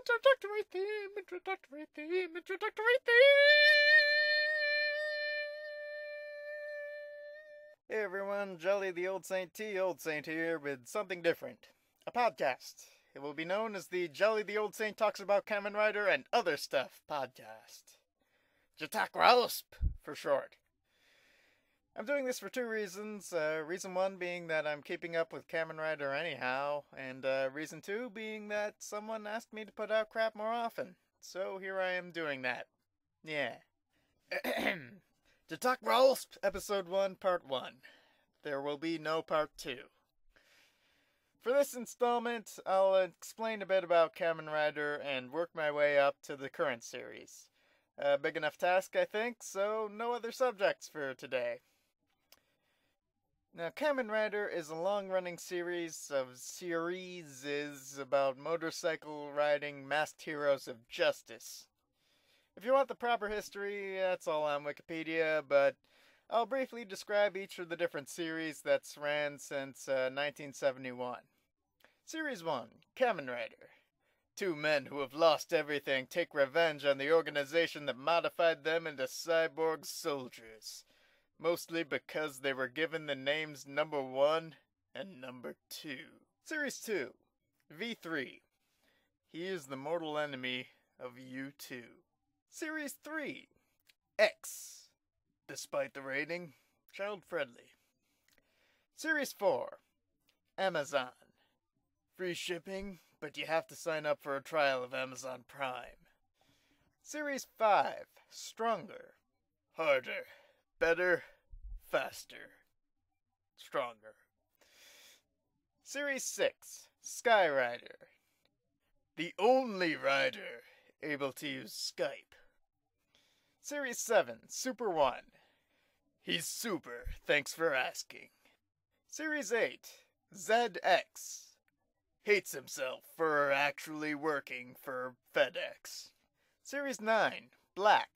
Introductory theme, introductory theme, introductory theme. Hey everyone, Jolly the Old Saint T. Old Saint here with something different. A podcast. It will be known as the Jolly the Old Saint Talks About Kamen Rider and Other Stuff podcast. JTAKRAOSP for short. I'm doing this for two reasons. Reason one being that I'm keeping up with Kamen Rider anyhow, and reason two being that someone asked me to put out crap more often. So here I am doing that. Yeah. JTAKRAOSP Episode 1, Part 1. There will be no Part 2. For this installment, I'll explain a bit about Kamen Rider and work my way up to the current series. A big enough task, I think, so no other subjects for today. Now, Kamen Rider is a long-running series about motorcycle riding masked heroes of justice. If you want the proper history, that's all on Wikipedia, but I'll briefly describe each of the different series that's ran since 1971. Series 1, Kamen Rider. Two men who have lost everything take revenge on the organization that modified them into cyborg soldiers. Mostly because they were given the names Number 1 and Number 2. Series 2, V3. He is the mortal enemy of U2. Series 3, X. Despite the rating, child-friendly. Series 4, Amazon. Free shipping, but you have to sign up for a trial of Amazon Prime. Series 5, Stronger. Harder. Better, faster, stronger. Series 6, Sky Rider. The only rider able to use Skype. Series 7, Super 1. He's super, thanks for asking. Series 8, ZX. Hates himself for actually working for FedEx. Series 9, Black.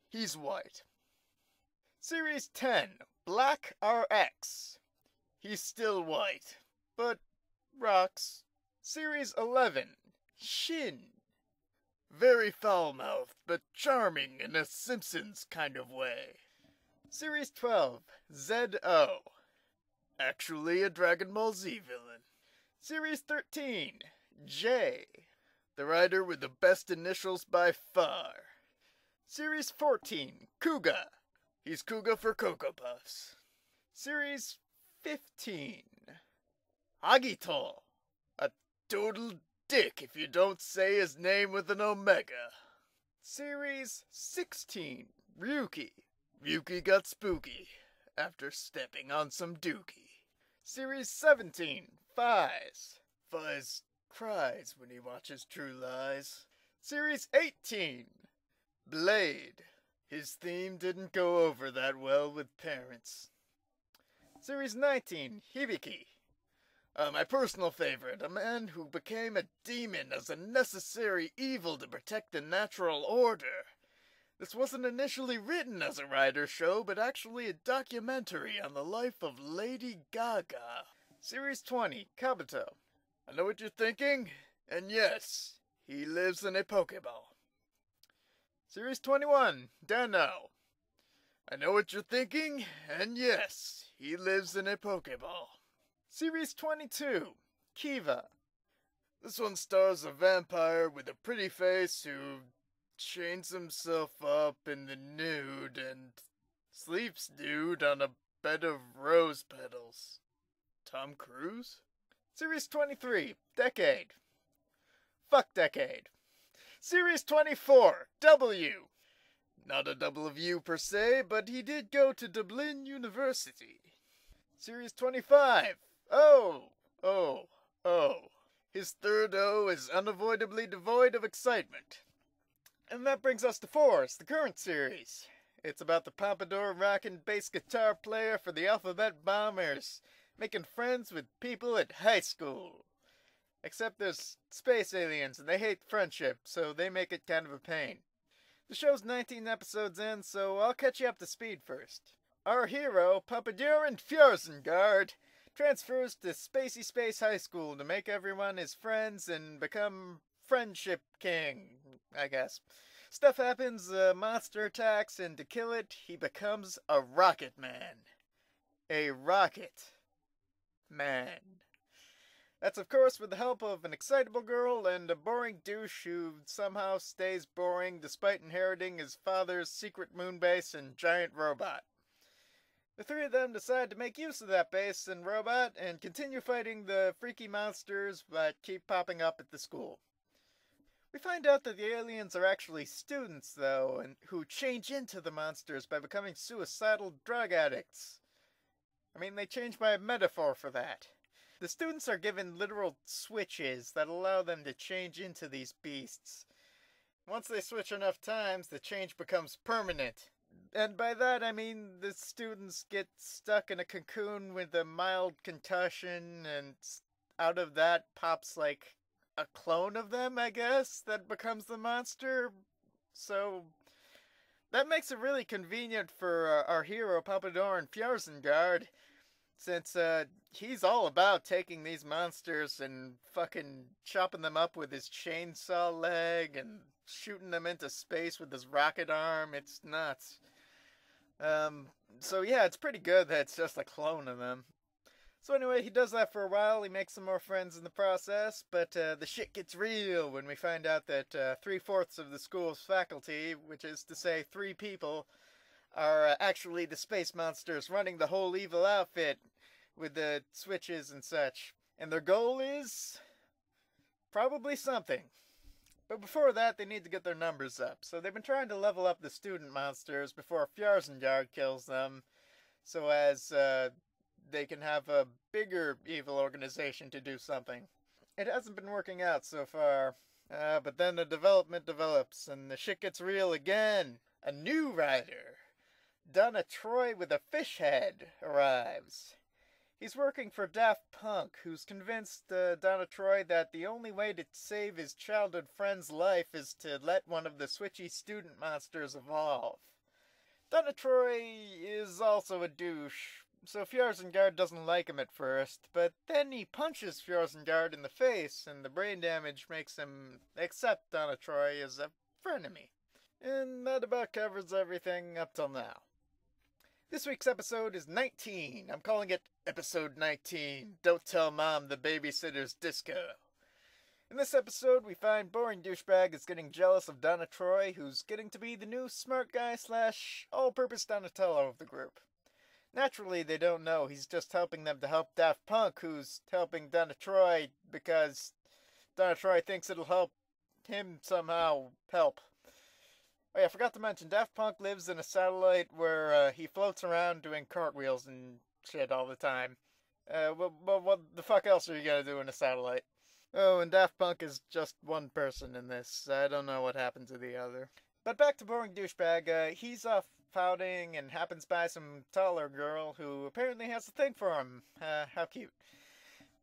He's white. Series 10, Black RX. He's still white, but rocks. Series 11, Shin. Very foul-mouthed, but charming in a Simpsons kind of way. Series 12, ZO. Actually a Dragon Ball Z villain. Series 13, J. The rider with the best initials by far. Series 14, Kuga. He's Kuga for Cocoa Puffs. Series 15, Agito. A total dick if you don't say his name with an omega. Series 16, Ryuki. Ryuki got spooky after stepping on some dookie. Series 17, Fies. Fies cries when he watches True Lies. Series 18, Blade. His theme didn't go over that well with parents. Series 19, Hibiki. My personal favorite, a man who became a demon as a necessary evil to protect the natural order. This wasn't initially written as a rider show, but actually a documentary on the life of Lady Gaga. Series 20, Kabuto. I know what you're thinking, and yes, he lives in a Pokeball. Series 21, Dano. I know what you're thinking, and yes, he lives in a Pokeball. Series 22, Kiva. This one stars a vampire with a pretty face who chains himself up in the nude and sleeps nude on a bed of rose petals. Tom Cruise? Series 23, Decade. Fuck Decade. Series 24, W. Not a W per se, but he did go to Dublin University. Series 25, O. His third O is unavoidably devoid of excitement. And that brings us to Force, the current series. It's about the pompadour-rocking bass guitar player for the Alphabet Bombers, making friends with people at high school. Except there's space aliens and they hate friendship, so they make it kind of a pain. The show's 19 episodes in, so I'll catch you up to speed first. Our hero, Pompadour and Fjörsengard, transfers to Spacey Space High School to make everyone his friends and become friendship king, I guess. Stuff happens, a monster attacks, and to kill it, he becomes a rocket man. A rocket man. That's, of course, with the help of an excitable girl and a boring douche who somehow stays boring despite inheriting his father's secret moon base and giant robot. The three of them decide to make use of that base and robot and continue fighting the freaky monsters that keep popping up at the school. We find out that the aliens are actually students, though, and who change into the monsters by becoming suicidal drug addicts. I mean, they change by metaphor for that. The students are given literal switches that allow them to change into these beasts. Once they switch enough times, the change becomes permanent. And by that I mean the students get stuck in a cocoon with a mild concussion, and out of that pops like a clone of them, I guess, that becomes the monster. So that makes it really convenient for our hero Papador Fjarzengard, since he's all about taking these monsters and fucking chopping them up with his chainsaw leg and shooting them into space with his rocket arm. It's nuts. So yeah, it's pretty good that it's just a clone of them. So anyway, he does that for a while. He makes some more friends in the process, but the shit gets real when we find out that 3/4 of the school's faculty, which is to say 3 people, are actually the space monsters running the whole evil outfit with the switches and such. And their goal is probably something. But before that, they need to get their numbers up. So they've been trying to level up the student monsters before Fjarzengard kills them, so as they can have a bigger evil organization to do something. It hasn't been working out so far. But then the development develops, and the shit gets real again. A new rider, Donna Troy with a fish head, arrives. He's working for Daft Punk, who's convinced Donna Troy that the only way to save his childhood friend's life is to let one of the switchy student monsters evolve. Donna Troy is also a douche, so Fjarzengard doesn't like him at first, but then he punches Fjarzengard in the face, and the brain damage makes him accept Donna Troy as a frenemy. And that about covers everything up till now. This week's episode is 19. I'm calling it episode 19. Don't Tell Mom the Babysitter's Disco. In this episode, we find boring douchebag is getting jealous of Donna Troy, who's getting to be the new smart guy / all-purpose Donatello of the group. Naturally, they don't know he's just helping them to help Daft Punk, who's helping Donna Troy because Donna Troy thinks it'll help him somehow help. Oh yeah, I forgot to mention, Daft Punk lives in a satellite where he floats around doing cartwheels and shit all the time. What the fuck else are you gonna do in a satellite? Oh, and Daft Punk is just one person in this. I don't know what happened to the other. But back to boring douchebag. He's off pouting and happens by some taller girl who apparently has a thing for him. How cute.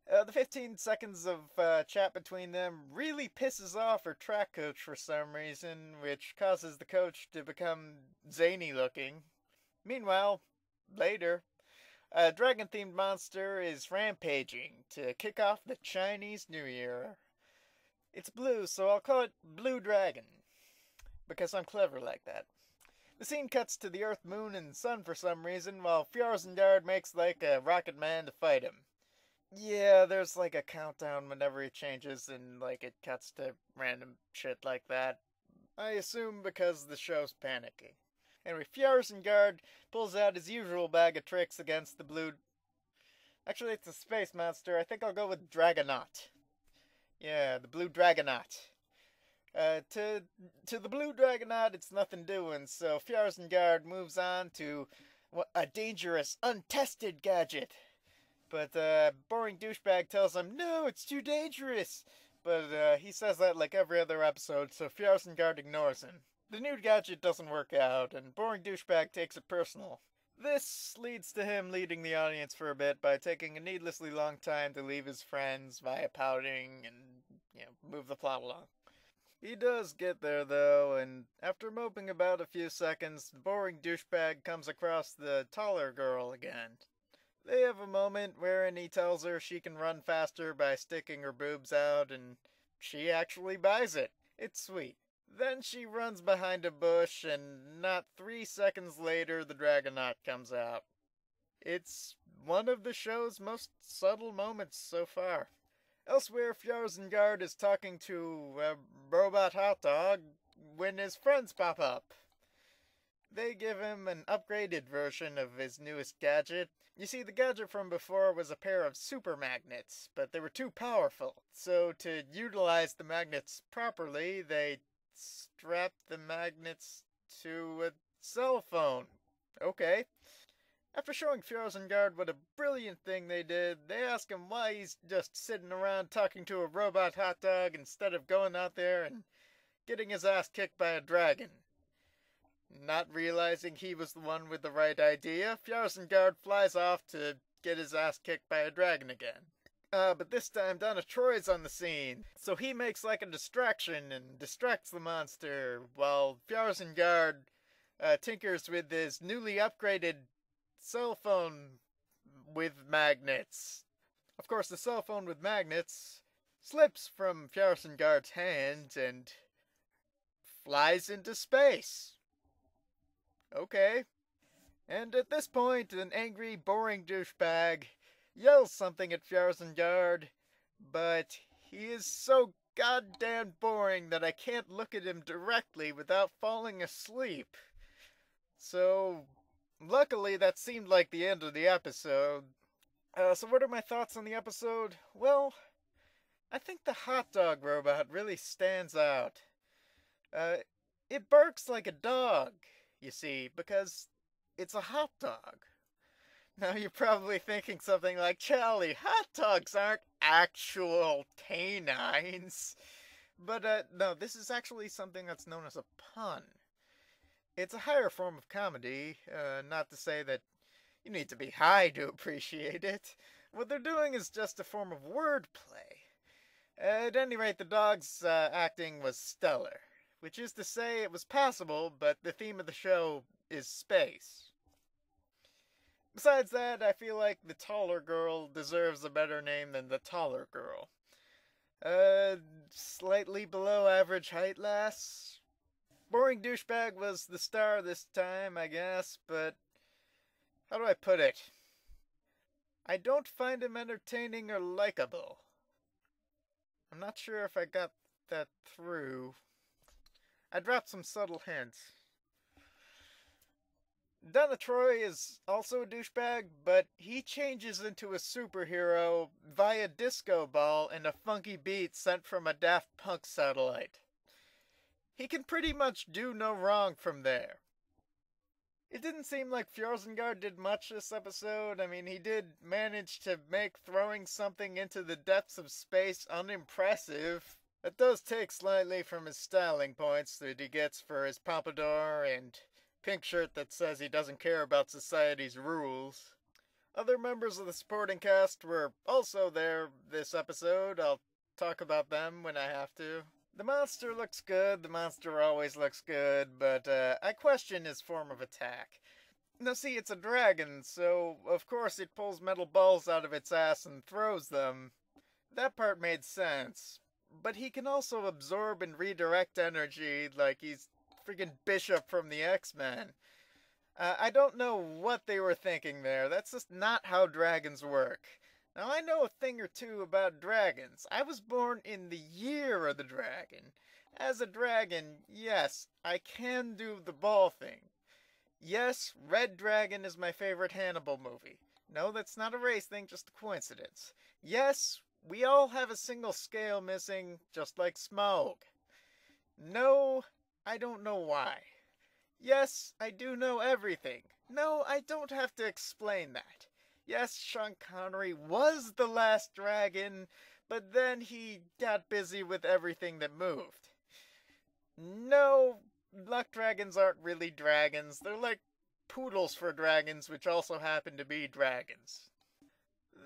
The 15 seconds of chat between them really pisses off her track coach for some reason, which causes the coach to become zany looking. Meanwhile, later, a dragon-themed monster is rampaging to kick off the Chinese New Year. It's blue, so I'll call it Blue Dragon, because I'm clever like that. The scene cuts to the Earth, Moon, and Sun for some reason, while Fjarzengard makes like a rocket man to fight him. Yeah, there's like a countdown whenever he changes, and like it cuts to random shit like that. I assume because the show's panicking. Anyway, Fjarzengard pulls out his usual bag of tricks against the blue... Actually, it's a space monster. I think I'll go with Dragonaut. Yeah, the blue Dragonaut. To the blue Dragonaut, it's nothing doing, so Fjarzengard moves on to a dangerous, untested gadget. But boring douchebag tells him, no, it's too dangerous. But he says that like every other episode, so Fjarzengard ignores him. The new gadget doesn't work out, and boring douchebag takes it personal. This leads to him leading the audience for a bit by taking a needlessly long time to leave his friends via pouting and, move the plot along. He does get there, though, and after moping about a few seconds, the boring douchebag comes across the taller girl again. They have a moment wherein he tells her she can run faster by sticking her boobs out, and she actually buys it. It's sweet. Then she runs behind a bush, and not 3 seconds later, the Dragonaut comes out. It's one of the show's most subtle moments so far. Elsewhere, Fjarzengard is talking to a robot hot dog when his friends pop up. They give him an upgraded version of his newest gadget. You see, the gadget from before was a pair of super magnets, but they were too powerful. So to utilize the magnets properly, they strapped the magnets to a cell phone. Okay. After showing Fjarzengard what a brilliant thing they did, they ask him why he's just sitting around talking to a robot hot dog instead of going out there and getting his ass kicked by a dragon. Not realizing he was the one with the right idea, Fjarzengard flies off to get his ass kicked by a dragon again. But this time Donna Troy's on the scene, so he makes like a distraction and distracts the monster, while Fjarzengard tinkers with his newly upgraded cell phone with magnets. Of course, the cell phone with magnets slips from Fjarzengard's hand and flies into space. Okay. And at this point, an angry, boring douchebag yells something at Fjarzengard, but he is so goddamn boring that I can't look at him directly without falling asleep. So, luckily that seemed like the end of the episode. So what are my thoughts on the episode? Well, I think the hot dog robot really stands out. It barks like a dog, you see, because it's a hot dog. Now you're probably thinking something like, Charlie, hot dogs aren't actual canines. But no, this is actually something that's known as a pun. It's a higher form of comedy, not to say that you need to be high to appreciate it. What they're doing is just a form of wordplay. At any rate, the dog's acting was stellar, which is to say it was passable, but the theme of the show is space. Besides that, I feel like the taller girl deserves a better name than the taller girl. Slightly below average height lass. Boring douchebag was the star this time, I guess, but how do I put it? I don't find him entertaining or likable. I'm not sure if I got that through. I dropped some subtle hints. Donna Troy is also a douchebag, but he changes into a superhero via disco ball and a funky beat sent from a Daft Punk satellite. He can pretty much do no wrong from there. It didn't seem like Fjarzengard did much this episode. I mean, he did manage to make throwing something into the depths of space unimpressive. It does take slightly from his styling points that he gets for his pompadour and pink shirt that says he doesn't care about society's rules. Other members of the supporting cast were also there this episode. I'll talk about them when I have to. The monster looks good. The monster always looks good, but I question his form of attack. Now see, it's a dragon, so of course it pulls metal balls out of its ass and throws them. That part made sense. But he can also absorb and redirect energy like he's freaking Bishop from the X-Men. I don't know what they were thinking there. That's just not how dragons work. Now, I know a thing or two about dragons. I was born in the year of the dragon. As a dragon, yes, I can do the ball thing. Yes, Red Dragon is my favorite Hannibal movie. No, that's not a race thing, just a coincidence. Yes, we all have a single scale missing, just like Smaug. No, I don't know why. Yes, I do know everything. No, I don't have to explain that. Yes, Sean Connery was the last dragon, but then he got busy with everything that moved. No, luck dragons aren't really dragons. They're like poodles for dragons, which also happen to be dragons.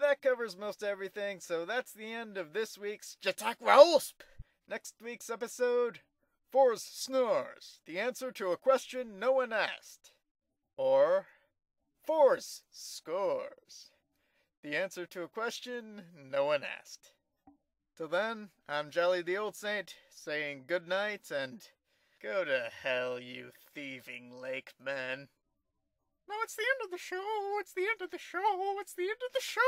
That covers most everything, so that's the end of this week's JTAKRAOSP! Next week's episode, For's snores, the answer to a question no one asked. Or, For's scores, the answer to a question no one asked. Till then, I'm Jolly the Old Saint, saying good night and go to hell, you thieving lake men. No, it's the end of the show. It's the end of the show. It's the end of the show.